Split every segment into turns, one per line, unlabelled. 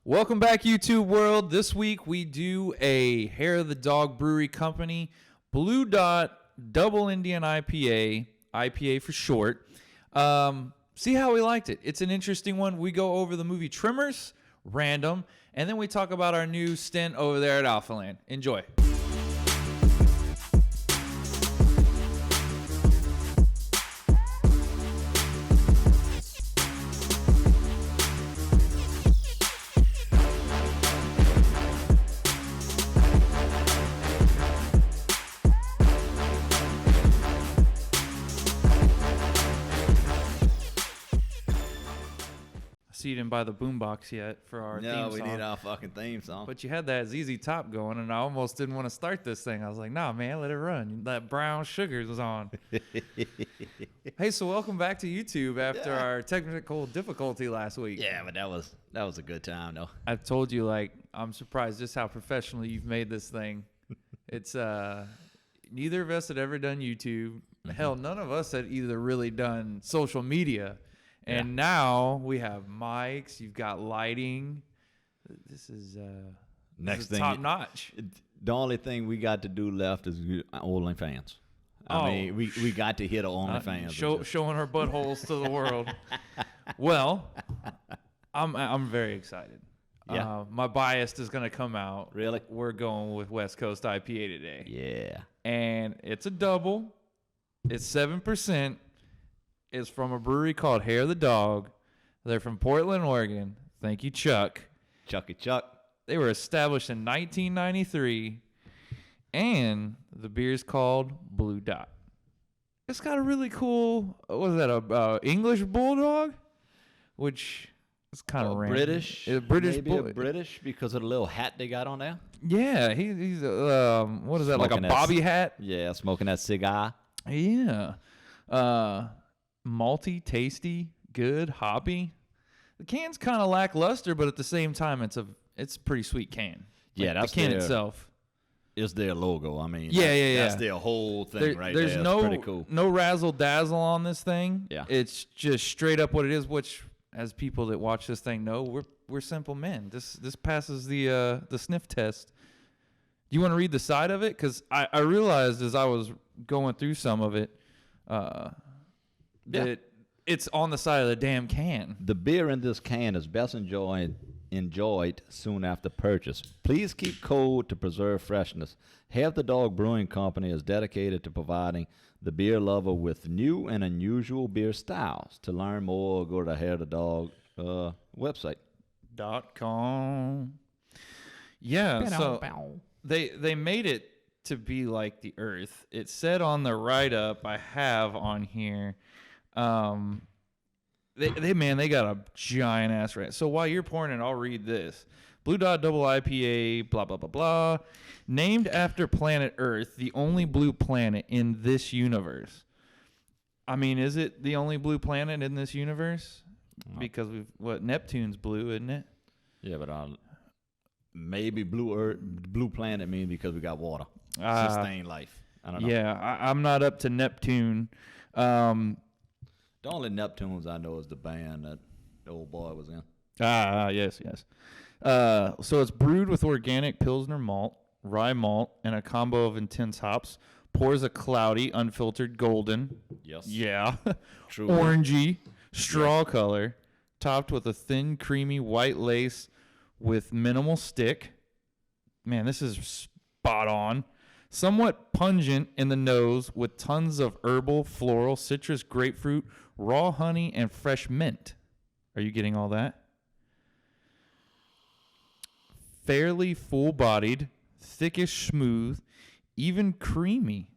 Welcome back, YouTube world. This week we do a Hair of the Dog Brewery Company Blue Dot Double Indian IPA, IPA for short. See how we liked it. It's an interesting one. We go over the movie Tremors, random, and then we talk about our new stint over there at Alphaland. Enjoy. So you didn't buy the boombox yet for our theme song.
No, we need our fucking theme song.
But you had that ZZ Top going, and I almost didn't want to start this thing. I was like, nah, man, let it run. That Brown Sugars was on. Hey, so welcome back to YouTube after our technical difficulty last week.
Yeah, but that was a good time, though.
I've told you, like, I'm surprised just how professionally you've made this thing. It's, neither of us had ever done YouTube. Hell, none of us had either really done social media. And now we have mics. You've got lighting. This is
Next thing,
top notch.
The only thing we got to do left is OnlyFans. I mean, we got to hit OnlyFans.
Showing our buttholes to the world. Well, I'm very excited.
Yeah.
My bias is going to come out.
Really?
We're going with West Coast IPA today.
Yeah.
And it's a double. It's 7%. Is from a brewery called Hair of the Dog. They're from Portland, Oregon. Thank you, Chuck.
Chucky Chuck.
They were established in 1993, and the beer's called Blue Dot. It's got a really cool, what is that, a English bulldog? Which is kind of random.
British.
British
maybe a British because of the little hat they got on there.
Yeah, he's what is that,
Smoking
like a bobby hat?
Yeah, smoking that cigar.
Yeah. Malty, tasty, good, hoppy. The can's kind of lackluster, but at the same time, it's a pretty sweet can.
Yeah, that's
the can itself.
Is their logo. I mean,
that's
their whole thing right there.
There's
It's pretty cool.
no razzle dazzle on this thing.
Yeah,
it's just straight up what it is. Which, as people that watch this thing know, we're simple men. This passes the sniff test. Do you want to read the side of it? Because I realized as I was going through some of it. That it's on the side of the damn can.
The beer in this can is best enjoyed soon after purchase. Please keep cold to preserve freshness. Hair of the Dog Brewing Company is dedicated to providing the beer lover with new and unusual beer styles. To learn more, go to the Hair of the Dog website.
.com. Yeah, so they made it to be like the Earth. It said on the write-up I have on here. They got a giant ass rant. So while you're pouring it, I'll read this. Blue Dot Double IPA, blah, blah, blah, blah. Named after planet Earth, the only blue planet in this universe. I mean, is it the only blue planet in this universe? Because Neptune's blue, isn't it?
Yeah, but maybe blue planet means because we got water. Sustain life. I don't know.
Yeah, I'm not up to Neptune.
The only Neptunes I know is the band that the old boy was in.
Yes. So it's brewed with organic Pilsner malt, rye malt, and a combo of intense hops. Pours a cloudy, unfiltered golden.
Yes.
Yeah.
True.
Orangey, straw color, topped with a thin, creamy white lace with minimal stick. Man, this is spot on. Somewhat pungent in the nose with tons of herbal, floral, citrus, grapefruit, raw honey, and fresh mint. Are you getting all that? Fairly full-bodied, thickish, smooth, even creamy.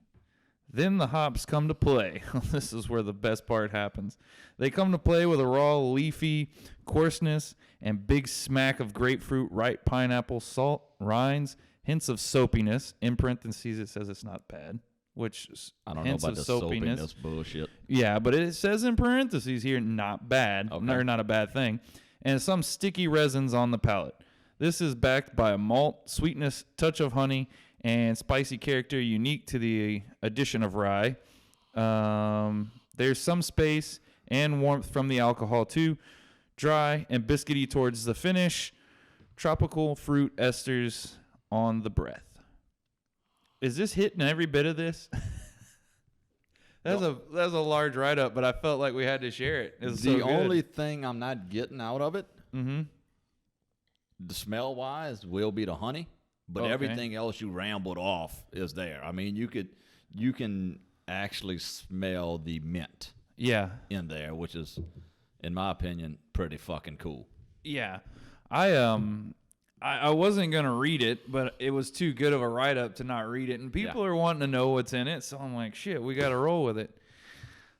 Then the hops come to play. This is where the best part happens. They come to play with a raw, leafy coarseness and big smack of grapefruit, ripe pineapple, salt, rinds, hints of soapiness. In parentheses, it says it's not bad, which
I don't know about the soapiness bullshit.
Yeah, but it says in parentheses here, not bad, or not a bad thing. And some sticky resins on the palate. This is backed by a malt, sweetness, touch of honey, and spicy character unique to the addition of rye. There's some space and warmth from the alcohol too. Dry and biscuity towards the finish. tropical fruit esters on the breath. Is this hitting every bit of this? That's a large write-up, but I felt like we had to share it. It's
The
so
only thing I'm not getting out of it,
mm-hmm.
the smell-wise, will be the honey, but everything else you rambled off is there. I mean, you can actually smell the mint in there, which is, in my opinion, pretty fucking cool.
Yeah. I wasn't going to read it, but it was too good of a write-up to not read it. And people are wanting to know what's in it, so I'm like, shit, we got to roll with it.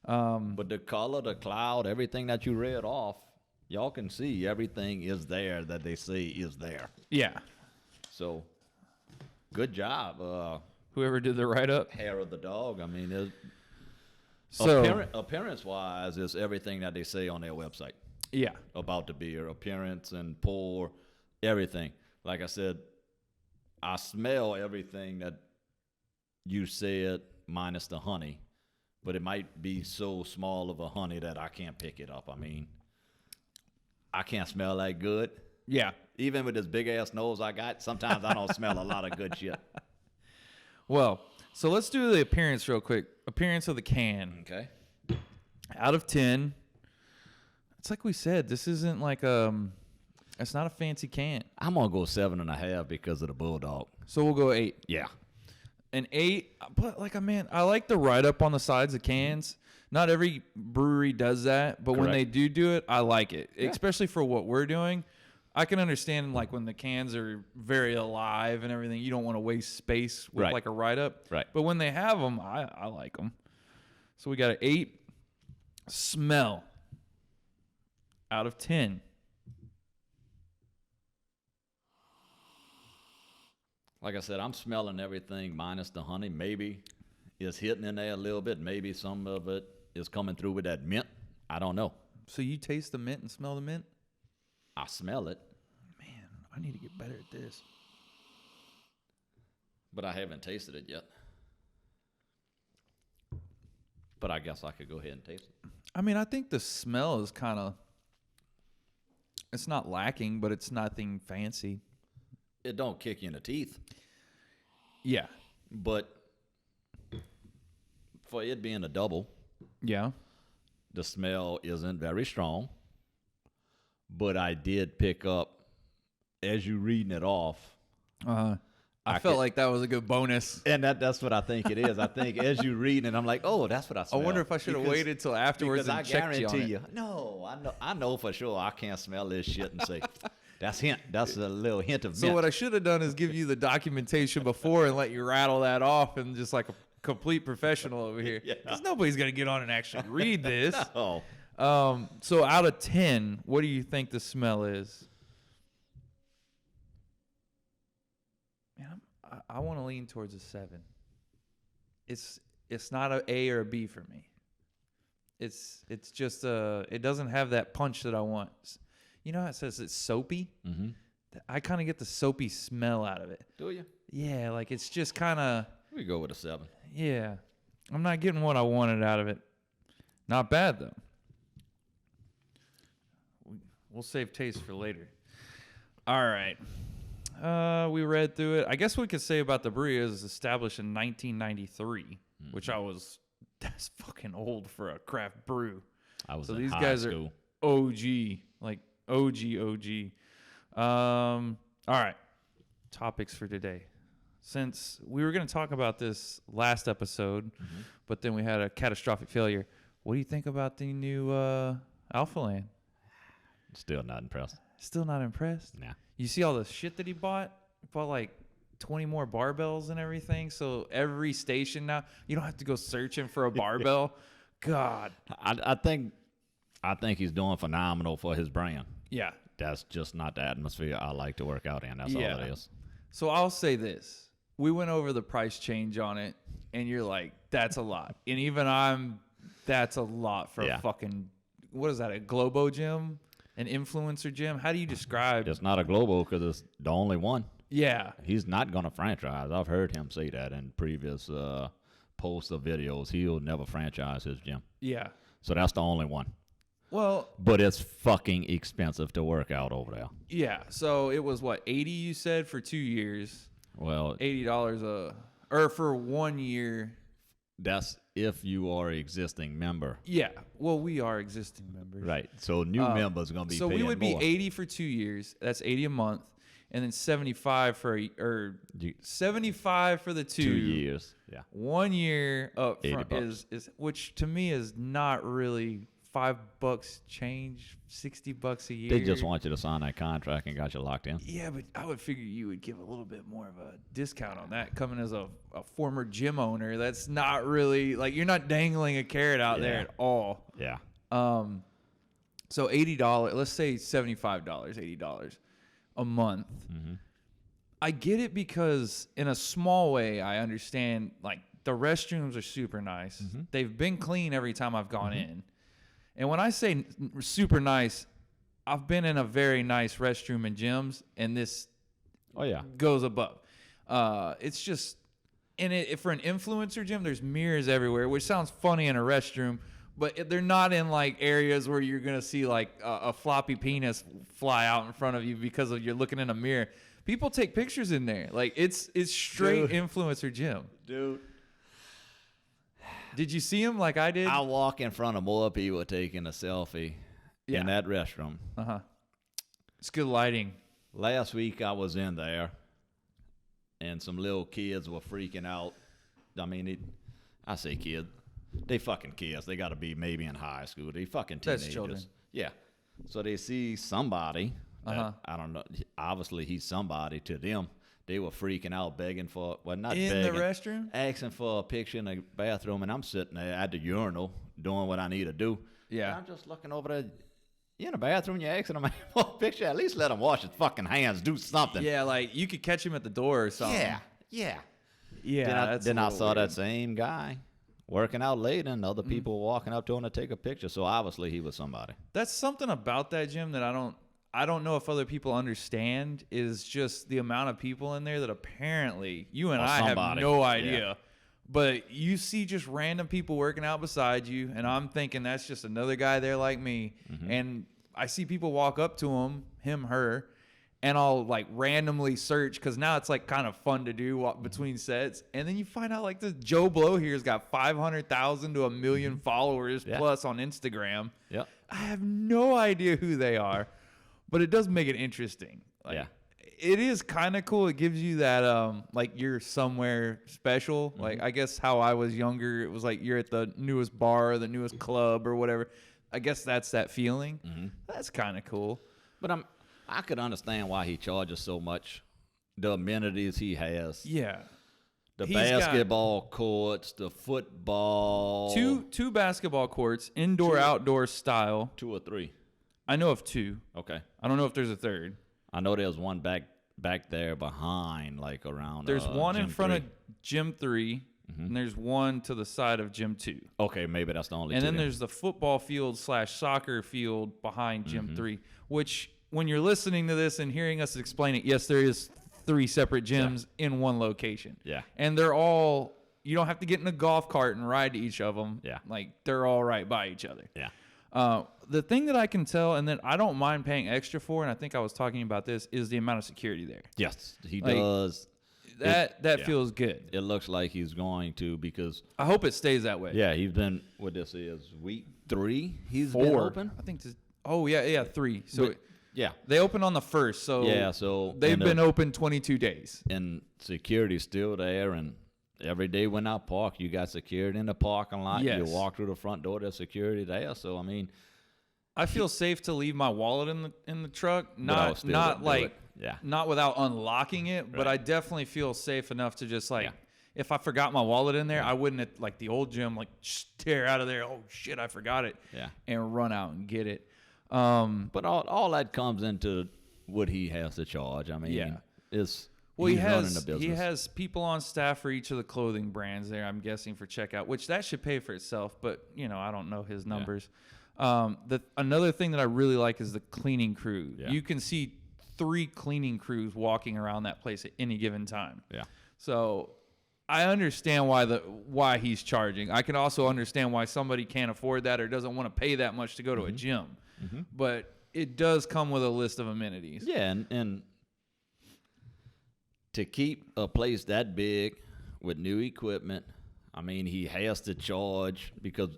But the color, the cloud, everything that you read off, y'all can see everything is there that they say is there.
Yeah.
So, good job.
Whoever did the write-up.
Hair of the dog. I mean,
so
appearance-wise, it's everything that they say on their website.
Yeah.
About the beer, appearance and pour, everything. Like I said, I smell everything that you said minus the honey, but it might be so small of a honey that I can't pick it up. I mean, I can't smell that good.
Yeah.
Even with this big-ass nose I got, sometimes I don't smell a lot of good shit.
Well, so let's do the appearance real quick. Appearance of the can.
Okay.
Out of 10. It's like we said, this isn't like it's not a fancy can.
I'm going to go 7.5 because of the Bulldog.
So we'll go 8.
Yeah.
An 8, but I like the write-up on the sides of cans. Not every brewery does that, but when they do it, I like it. Yeah. Especially for what we're doing. I can understand like when the cans are very alive and everything, you don't want to waste space with like a write-up.
Right.
But when they have them, I like them. So we got an 8. Smell. Out of 10.
Like I said, I'm smelling everything minus the honey. Maybe it's hitting in there a little bit. Maybe some of it is coming through with that mint. I don't know.
So you taste the mint and smell the mint?
I smell it.
Man, I need to get better at this.
But I haven't tasted it yet. But I guess I could go ahead and taste it.
I mean, I think the smell is kind of, it's not lacking, but it's nothing fancy.
It don't kick you in the teeth.
Yeah.
But for it being a double,
yeah,
the smell isn't very strong. But I did pick up, as you reading it off.
I felt like that was a good bonus.
And that's what I think it is. I think as you reading it, I'm like, oh, that's what I smell.
I wonder if I should have waited till afterwards and checked you on it.
No, I know for sure I can't smell this shit and say, that's a little hint of mint.
So what I should have done is give you the documentation before and let you rattle that off and just like a complete professional over here. Because nobody's going to get on and actually read this.
No.
So out of 10, what do you think the smell is? Man, I want to lean towards a 7. It's not an A or a B for me. It's just it doesn't have that punch that I want. You know how it says it's soapy? Mm-hmm. I kind of get the soapy smell out of it.
Do you?
Yeah, like it's just kind of.
We go with a 7.
Yeah, I'm not getting what I wanted out of it. Not bad though. We'll save taste for later. All right. We read through it. I guess what we could say about the brewery is established in 1993, which that's fucking old for a craft brew.
I was
so
in
these
high
guys
school.
are OG, like OG. All right. Topics for today. Since we were going to talk about this last episode, but then we had a catastrophic failure. What do you think about the new Alpha Land?
Still not impressed.
Still not impressed?
Nah.
You see all the shit that he bought? He bought like 20 more barbells and everything. So every station now, you don't have to go searching for a barbell. God.
I think he's doing phenomenal for his brand.
Yeah.
That's just not the atmosphere I like to work out in. That's all it is.
So I'll say this. We went over the price change on it, and you're like, that's a lot. And even that's a lot for a fucking, what is that, a Globo gym? An influencer gym? How do you describe?
It's not a Globo because it's the only one.
Yeah.
He's not going to franchise. I've heard him say that in previous posts or videos. He'll never franchise his gym.
Yeah.
So that's the only one.
Well,
but it's fucking expensive to work out over there.
yeah. So it was what, 80 you said for 2 years?
Well,
$80 or for 1 year.
that's if you are an existing member.
Yeah. Well, we are existing members.
Right. So new members are going to be
So
paying
we would
more.
be 80 for 2 years. That's 80 a month. And then 75 for 75 for the
2
2
years. Yeah.
1 year up front
$80.
is which to me is not really $5 change, $60 a year.
They just want you to sign that contract and got you locked in.
Yeah, but I would figure you would give a little bit more of a discount on that. Coming as a former gym owner, that's not really like you're not dangling a carrot out there at all.
Yeah.
So $80, let's say $75, $80 a month.
Mm-hmm.
I get it because in a small way, I understand like the restrooms are super nice.
Mm-hmm.
They've been clean every time I've gone in. And when I say super nice, I've been in a very nice restroom in gyms, and this goes above. It's just, for an influencer gym, there's mirrors everywhere, which sounds funny in a restroom, but they're not in like areas where you're gonna see like a floppy penis fly out in front of you because you're looking in a mirror. People take pictures in there. Like it's straight influencer gym.
Dude.
Did you see him like I did?
I walk in front of more people taking a selfie in that restroom.
It's good lighting.
Last week I was in there, and some little kids were freaking out. I mean, I say kid. They fucking kids. They got to be maybe in high school. They fucking teenagers.
That's children.
Yeah. So they see somebody. I don't know. Obviously, he's somebody to them. They were freaking out, begging for, well, not
in
begging.
the restroom?
Asking for a picture in the bathroom, and I'm sitting there at the urinal doing what I need to do.
Yeah.
And I'm just looking over there. You in the bathroom, you're asking them for a picture. At least let him wash his fucking hands. Do something.
Yeah, like you could catch him at the door or something.
Yeah.
Yeah.
Then I saw that same guy working out later, and other people walking up to him to take a picture. So obviously he was somebody.
That's something about that gym that I don't know if other people understand, is just the amount of people in there that apparently you and I have no idea.
Yeah.
But you see just random people working out beside you, and I'm thinking that's just another guy there like me. And I see people walk up to him, her, and I'll like randomly search because now it's like kind of fun to do between sets. And then you find out like this Joe Blow here's got 500,000 to 1 million followers plus on Instagram.
Yep.
I have no idea who they are, but it does make it interesting. Like, it is kind of cool. It gives you that like you're somewhere special. Like I guess how I was younger, it was like you're at the newest bar or the newest club or whatever. I guess that's that feeling. That's kind of cool.
But I could understand why he charges so much. The amenities he has.
Yeah.
The
He's
basketball courts, the football.
Two basketball courts, indoor, outdoor style.
2 or 3.
I know of 2.
Okay.
I don't know if there's a third.
I know there's one back there behind, like around.
There's one in front
3.
of Gym 3, and there's one to the side of Gym 2.
Okay, maybe that's the only.
And
two
then there's the football field / soccer field behind Gym 3, which when you're listening to this and hearing us explain it, yes, there is 3 separate gyms in one location.
Yeah.
And they're all, you don't have to get in a golf cart and ride to each of them.
Yeah.
Like they're all right by each other.
Yeah.
The thing that I can tell and that I don't mind paying extra for, and I think I was talking about this, is the amount of security there.
Yes, he
Like,
does.
That feels good.
It looks like he's going to because.
I hope it stays that way.
Yeah, he's been. What this is week 3. He's
4.
been open.
I think. Yeah, 3. So
But, yeah.
they open on the 1st. So
Yeah, so
they've been open 22 days.
And security's still there, and every day when I park, you got security in the parking lot.
Yes.
You walk through the front door, there's security there. So I mean,
I feel safe to leave my wallet in the truck, not without unlocking it, but I definitely feel safe enough to just like if I forgot my wallet in there, I wouldn't at like the old gym like stare out of there, oh shit, I forgot it, and run out and get it.
But all that comes into what he has to charge. I mean, he's running the business.
He has people on staff for each of the clothing brands there, I'm guessing, for checkout, which that should pay for itself, but I don't know his numbers. Another thing that I really like is the cleaning crew.
Yeah.
You can see 3 cleaning crews walking around that place at any given time.
Yeah.
So I understand why he's charging. I can also understand why somebody can't afford that or doesn't want to pay that much to go to a gym. But it does come with a list of amenities.
Yeah, and to keep a place that big with new equipment, I mean, he has to charge because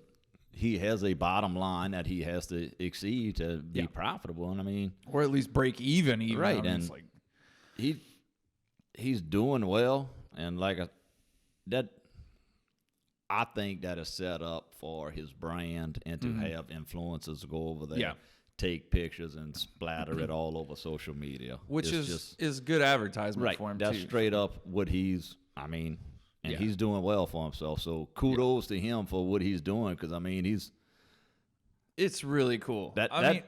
he has a bottom line that he has to exceed to be profitable. And I mean,
or at least break even.
Right,
I mean,
and
it's like,
he's doing well, and I think that is set up for his brand and to have influencers go over there, take pictures and splatter it all over social media,
which is good advertisement for him.
That's
too.
straight up what he's. I mean, and he's doing well for himself. So kudos to him for what he's doing, because I mean,
it's really cool.
Tell me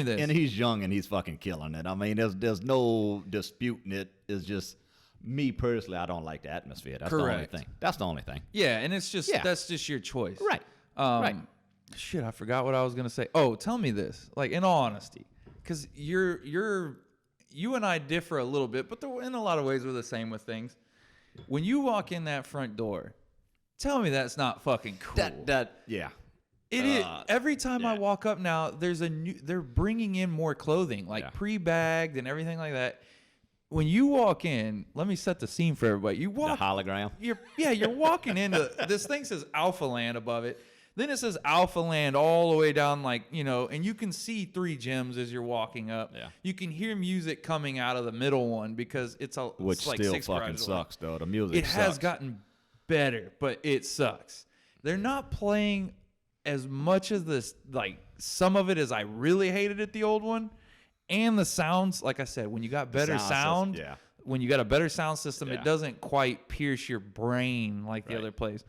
this. And he's young and he's fucking killing it. I mean, there's no disputing it. It's just. Me personally, I don't like the atmosphere. That's the only thing. That's the only thing.
Yeah, and it's just that's just your choice.
Right.
Right. Shit, I forgot what I was gonna say. Oh, tell me this, like in all honesty, because you and I differ a little bit, but in a lot of ways we're the same with things. When you walk in that front door, tell me that's not fucking cool.
Yeah.
It is. Every time I walk up now, they're bringing in more clothing, like pre-bagged and everything like that. When you walk in, let me set the scene for everybody. You walk
the hologram.
You're walking into this thing says Alpha Land above it. Then it says Alpha Land all the way down, and you can see 3 gyms as you're walking up.
Yeah.
You can hear music coming out of the middle one because it's
which
like
still
6
fucking sucks though. The music
it has gotten better, but it sucks. They're not playing as much of this, like some of it as I really hated it, the old one. And the sounds, like I said, when you got better sound, when you got a better sound system, it doesn't quite pierce your brain like the other place.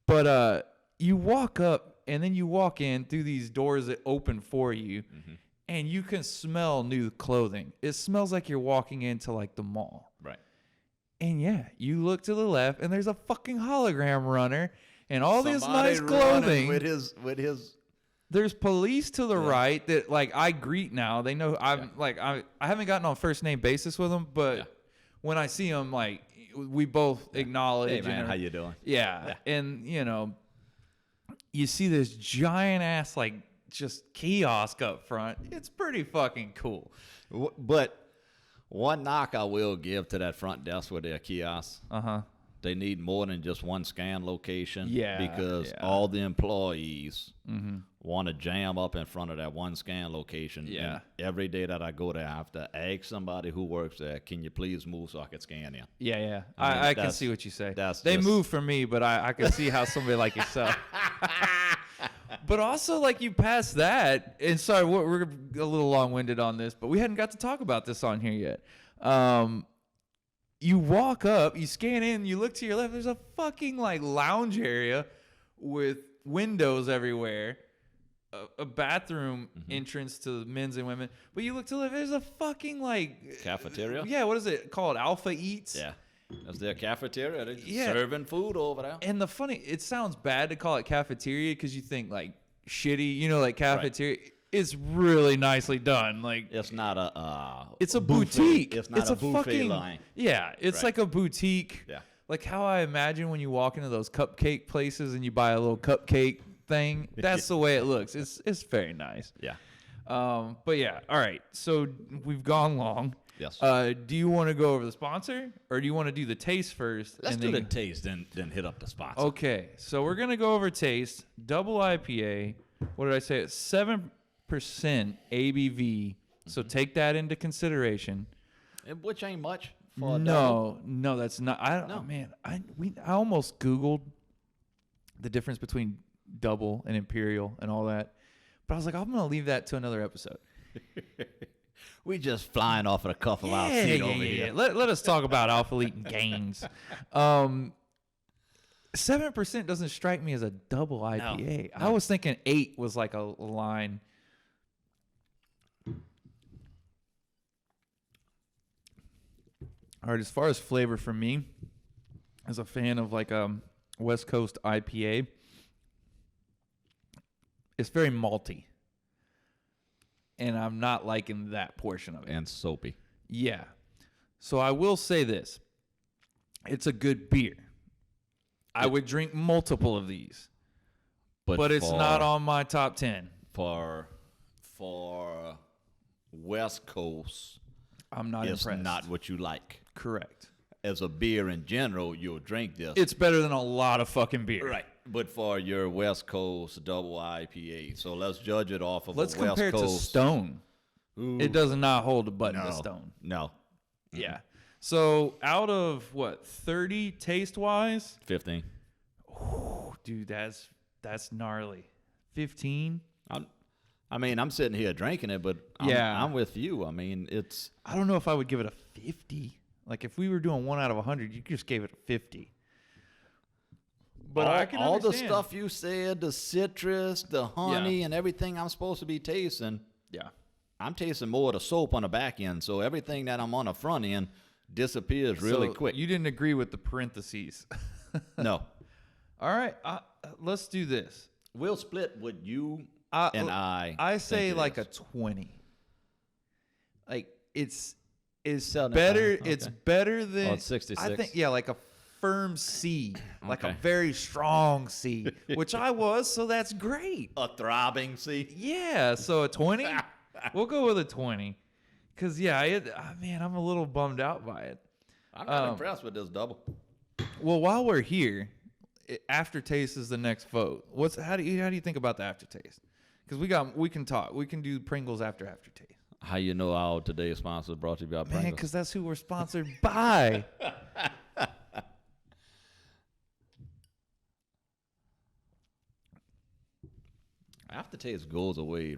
But you walk up and then you walk in through these doors that open for you, and you can smell new clothing. It smells like you're walking into like the mall.
Right.
And you look to the left and there's a fucking hologram runner and all this nice clothing
with his.
There's police to the right that I greet now. They know I'm I haven't gotten on first name basis with them, but when I see them, we both acknowledge.
Hey man, how you doing?
Yeah. And you see this giant ass just kiosk up front. It's pretty fucking cool.
But one knock I will give to that front desk with their kiosks. They need more than just one scan location.
Yeah.
Because all the employees want to jam up in front of that one scan location.
Yeah.
And every day that I go there, I have to ask somebody who works there, can you please move so I can scan in?
Yeah, yeah. I can see what you say. They
just...
move for me, but I can see how somebody like yourself. But also, you pass that, and sorry, we're a little long-winded on this, but we hadn't got to talk about this on here yet. You walk up, you scan in, you look to your left, there's a fucking lounge area with windows everywhere, a bathroom entrance to the men's and women. But you look to the left, there's a fucking
cafeteria?
Yeah, what is it called? Alpha Eats?
Yeah. That's their cafeteria. They're just serving food over there.
And it sounds bad to call it cafeteria because you think shitty, cafeteria. Right. It's really nicely done.
It's not
it's a
buffet.
Boutique.
It's not a buffet line.
Yeah, it's like a boutique.
Yeah.
Like how I imagine when you walk into those cupcake places and you buy a little cupcake thing. That's the way it looks. It's very nice.
Yeah.
But yeah, all right. So we've gone long.
Yes.
Do you want to go over the sponsor or do you want to do the taste first?
Let's do the taste, then hit up the sponsor.
Okay, so we're gonna go over taste. Double IPA. What did I say? It's 7% ABV. So take that into consideration.
Which ain't much for a
double. No, that's not. Man, I almost Googled the difference between double and imperial and all that, but I was like, I'm gonna leave that to another episode.
We just flying off of the cuff of our feet over here.
Let us talk about Alpha Elite and gains. 7% doesn't strike me as a double IPA. No. I was thinking 8 was like a line. All right, as far as flavor for me, as a fan of West Coast IPA, it's very malty. And I'm not liking that portion of it.
And soapy.
Yeah. So I will say this. It's a good beer. I would drink multiple of these, but it's not on my top 10.
For West Coast,
I'm not
it's
impressed.
not what you like.
Correct.
As a beer in general, you'll drink this.
It's better than a lot of fucking beer.
Right. But for your West Coast double IPA, so let's judge it off of
Let's
a West
compare it to
Coast.
Stone.
Ooh,
It does not hold a button
no,
to Stone.
No.
Yeah. So out of what, 30 taste wise?
15.
Dude, that's gnarly. 15?
I'm sitting here drinking it, but I'm with you. I mean, it's.
I don't know if I would give it a 50. Like if we were doing 1 out of 100, you just gave it a 50. But I can
all the
understand.
stuff you said, the citrus, the honey, and everything I'm supposed to be tasting.
Yeah.
I'm tasting more of the soap on the back end, so everything that I'm on the front end disappears really quick.
You didn't agree with the parentheses.
No.
All right, let's do this.
We'll split what you and I.
I say
think it
like
is.
a 20. Like it's
Selling
better.
it. Okay.
It's better than.
Oh, it's 66.
I think like a firm C, like a
Okay.
very strong C, which I was. So that's great.
A throbbing C.
Yeah. So a 20. We'll go with a 20. Cause man, I'm a little bummed out by it.
I'm not impressed with this double.
Well, while we're here, aftertaste is the next vote. How do you think about the aftertaste? Because we can talk. We can do Pringles after aftertaste.
How you know our today's sponsor is brought to you by
Man,
Pringles?
because that's who we're sponsored by.
Aftertaste goes away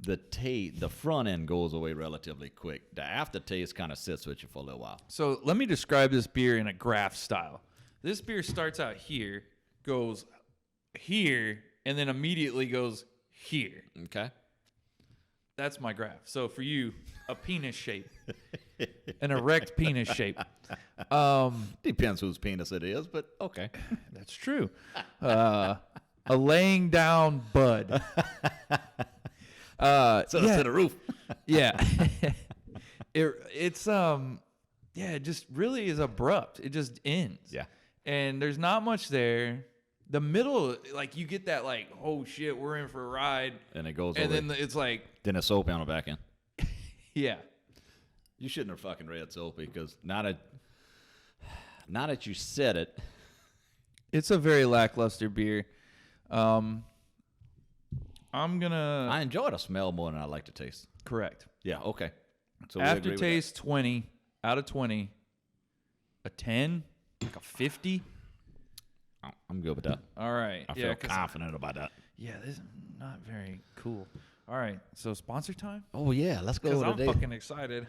the front end goes away relatively quick. The aftertaste kind of sits with you for a little while.
So let me describe this beer in a graph style. This beer starts out here, goes here, and then immediately goes here.
Okay.
That's my graph. So for you, a penis shape, an erect penis shape.
Depends whose penis it is, but okay.
That's true. A laying down bud.
So to the roof.
Yeah. It's it just really is abrupt. It just ends.
Yeah.
And there's not much there. The middle, like you get that like, oh shit, we're in for a ride.
And it goes
And
away.
then it's like,
Then it's soapy on the back end.
yeah.
You shouldn't have fucking read soapy because now that you said it.
It's a very lackluster beer. I'm gonna
I enjoy the smell more than I like the taste.
correct.
Yeah, okay. So we agree with that.
Aftertaste 20 out of 20. A 10, like a 50.
I'm good with that.
All right.
I feel confident about that.
Yeah, this is not very cool. All right, so sponsor time?
Oh, yeah. Let's go
Because I'm
today.
fucking excited.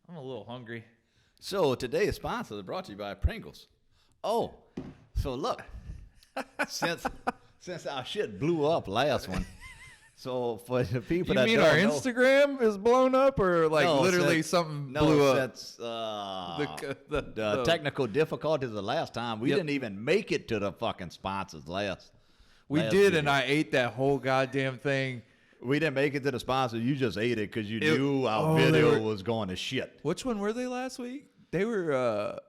I'm a little hungry.
So today's sponsor is brought to you by Pringles. Oh, so look. since our shit blew up last one. So for the people
You
that
mean
don't
our
know,
Instagram is blown up, or like
No,
literally
since-
something
no,
blew up?
since
The
the technical difficulties the last time, we
Yep.
didn't even make it to the fucking sponsors last.
We
last
did,
video.
and I ate that whole goddamn thing.
We didn't make it to the sponsor. You just ate it because you
It-
knew our
oh, they
video
were-
was going to shit.
Which one were they last week? They were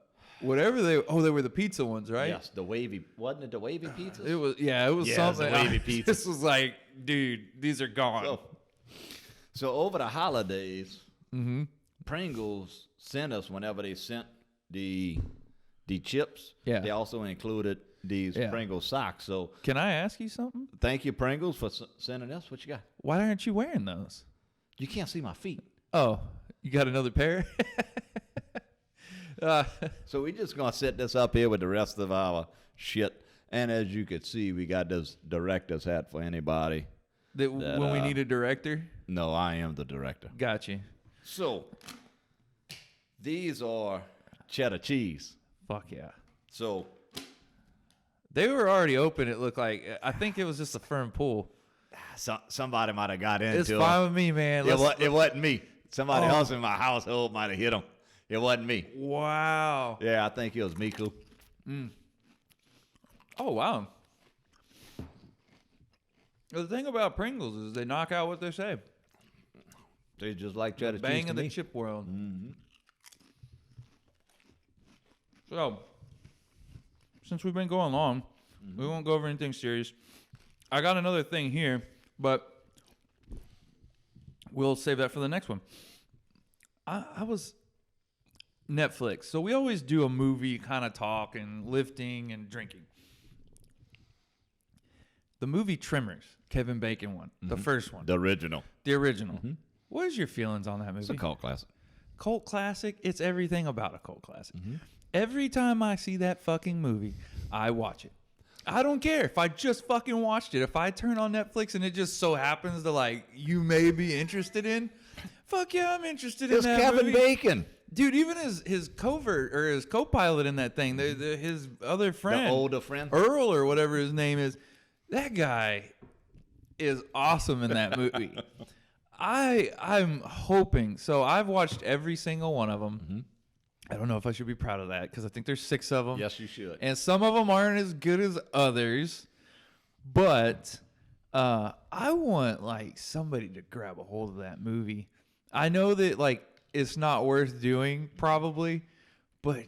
whatever they. Oh, they were the pizza ones, right?
Yes, the wavy. Wasn't it the wavy pizzas?
It was. Yeah, it was
Yeah, it was the
something.
wavy pizza.
This was like, dude, these are gone.
So over the holidays, Pringles sent us whenever they sent the chips.
Yeah.
They also included these
Yeah.
Pringles socks. So
Can I ask you something?
thank you, Pringles, for sending us. What you got?
Why aren't you wearing those?
You can't see my feet.
Oh, you got another pair?
So we just gonna set this up here with the rest of our shit. And as you can see, we got this director's hat for anybody.
That when we need a director?
No, I am the director.
Got you.
So these are cheddar cheese.
Fuck yeah.
So
They were already open, it looked like. I think it was just a firm pull.
somebody might have got into
It's
them.
fine with me, man.
It wasn't me. Somebody
Oh.
else in my household might have hit them. It wasn't me.
Wow.
Yeah, I think it was Miku.
Oh, wow. The thing about Pringles is they knock out what they say.
They just like cheddar cheese
Bang
to
in the
me.
chip world. So, since we've been going long, we won't go over anything serious. I got another thing here, but we'll save that for the next one. I was Netflix. So we always do a movie kind of talk and lifting and drinking. The movie Tremors, Kevin Bacon one, the first one.
The original.
The original. What is your feelings on that movie?
It's a cult classic.
Cult classic. It's everything about a cult classic. Every time I see that fucking movie, I watch it. I don't care if I just fucking watched it. If I turn on Netflix and it just so happens to like you may be interested in, fuck yeah, I'm interested in that
Kevin
movie.
Bacon.
Dude, even his covert or his co-pilot in that thing, his other friend,
The older friend.
Earl or whatever his name is, that guy is awesome in that movie. I'm hoping. So I've watched every single one of them. I don't know if I should be proud of that because I think there's 6 of them.
Yes, you should.
And some of them aren't as good as others. But I want like somebody to grab a hold of that movie. I know that like it's not worth doing probably, but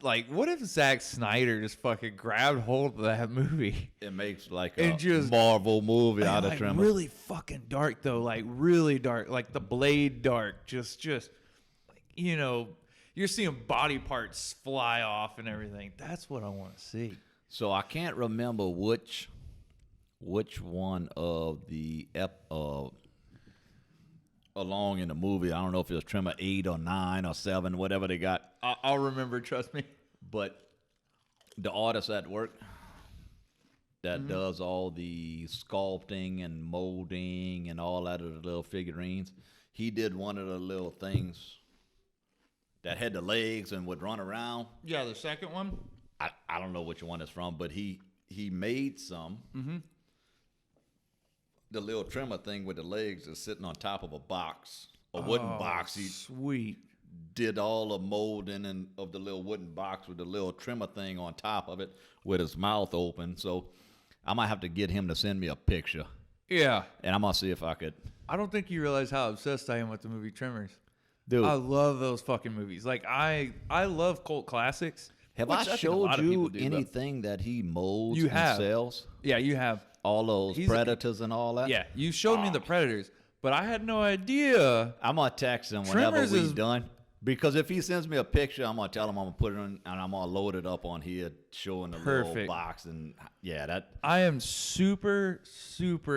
like what if Zack Snyder just fucking grabbed hold of that movie?
It makes like
And
a
just-
Marvel movie out of
Like
Tremors.
really fucking dark though, like really dark, like the Blade dark, just like you know, you're seeing body parts fly off and everything. That's what I want to see.
So I can't remember which one of the along in the movie. I don't know if it was Tremor 8 or 9 or 7, whatever they got.
I'll remember, trust me.
But the artist at work that does all the sculpting and molding and all that of the little figurines, he did one of the little things that had the legs and would run around.
Yeah, the second one.
I don't know which one it's from, but he made some. The little Tremor thing with the legs is sitting on top of a box, a wooden box. He
Sweet.
did all the molding and of the little wooden box with the little Tremor thing on top of it with his mouth open. So I might have to get him to send me a picture,
Yeah.
and I'm gonna see if I could.
I don't think you realize how obsessed I am with the movie Tremors.
Dude,
I love those fucking movies. Like I love cult classics.
have
which
I
think a
showed
lot of people
you
do, but-
anything that he molds
You
and
have.
sells?
Yeah, you have.
All those
He's-
predators and all that?
Yeah, you showed me the Predators, but I had no idea.
I'm gonna text him whenever
Tremors
we're
is-
done. Because if he sends me a picture, I'm gonna tell him I'm gonna put it in and I'm gonna load it up on here, showing the little
Perfect.
box, and yeah, that
I am super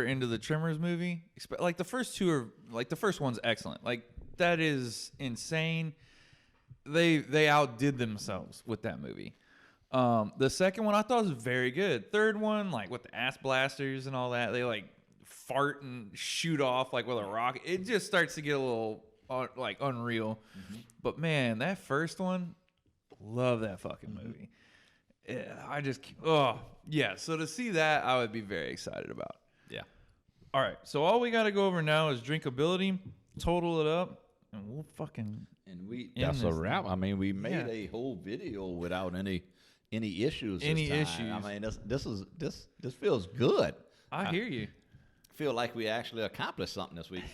into the Tremors movie. Like the first two are like the first one's excellent. Like that is insane. They outdid themselves with that movie. The second one I thought was very good. Third one, like with the ass blasters and all that, they like fart and shoot off like with a rocket. It just starts to get a little like unreal. But man, that first one, love that fucking movie. Yeah, I just yeah. So to see that, I would be very excited about.
yeah.
All right, so all we got to go over now is drinkability, total it up, and we'll fucking
And we
In
that's a
this
wrap. I mean, we made
Yeah.
a whole video without any issues.
Any
this time.
issues.
I mean, this feels good.
I hear you.
Feel like we actually accomplished something this week.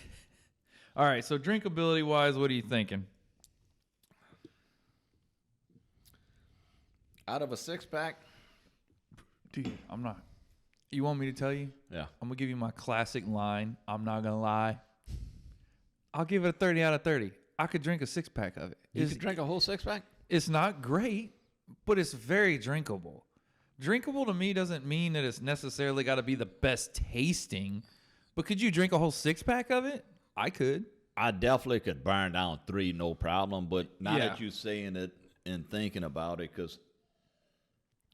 All right, so drinkability wise, what are you thinking?
Out of a 6-pack,
Dude, I'm not. You want me to tell you?
yeah.
I'm gonna give you my classic line. I'm not gonna lie. I'll give it a 30 out of 30. I could drink a 6-pack of it.
You could drink a whole 6-pack.
It's not great, but it's very drinkable. Drinkable to me doesn't mean that it's necessarily got to be the best tasting. But could you drink a whole 6-pack of it? I could.
I definitely could burn down 3, no problem. But now
Yeah.
that you're saying it and thinking about it, because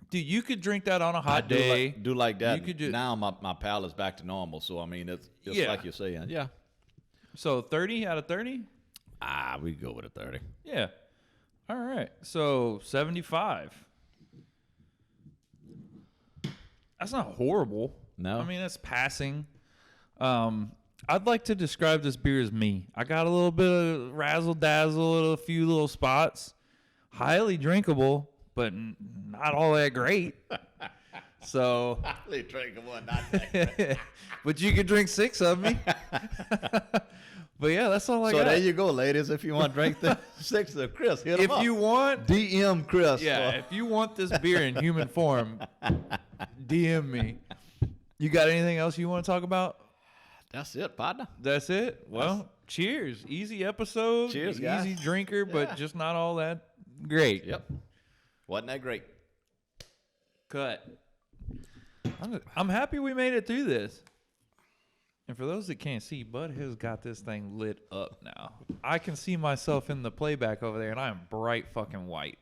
Dude, you could drink that on a
I
hot
do
day.
do like that.
You could do
now my palate's back to normal. So I mean, it's
Yeah.
like you're saying. Yeah.
So 30 out of 30?
We go with a 30.
Yeah. All right. So 75. That's not horrible.
No.
I mean, that's passing. I'd like to describe this beer as me. I got a little bit of razzle dazzle at a few little spots. Highly drinkable, but not all that great. So,
Highly drinkable, not that.
but you could drink 6 of me. But yeah, that's all I
So
got.
there you go, ladies. If you want to drink the 6 of Chris, hit him
If
up.
you want,
DM Chris.
yeah, if you want this beer in human form, DM me. You got anything else you want to talk about?
That's it, partner.
That's it. Well, cheers. Easy episode.
Cheers, guys.
Easy drinker, but just not all that great.
Yep. Wasn't that great?
Cut. I'm happy we made it through this. And for those that can't see, Bud has got this thing lit up now. I can see myself in the playback over there, and I am bright fucking white.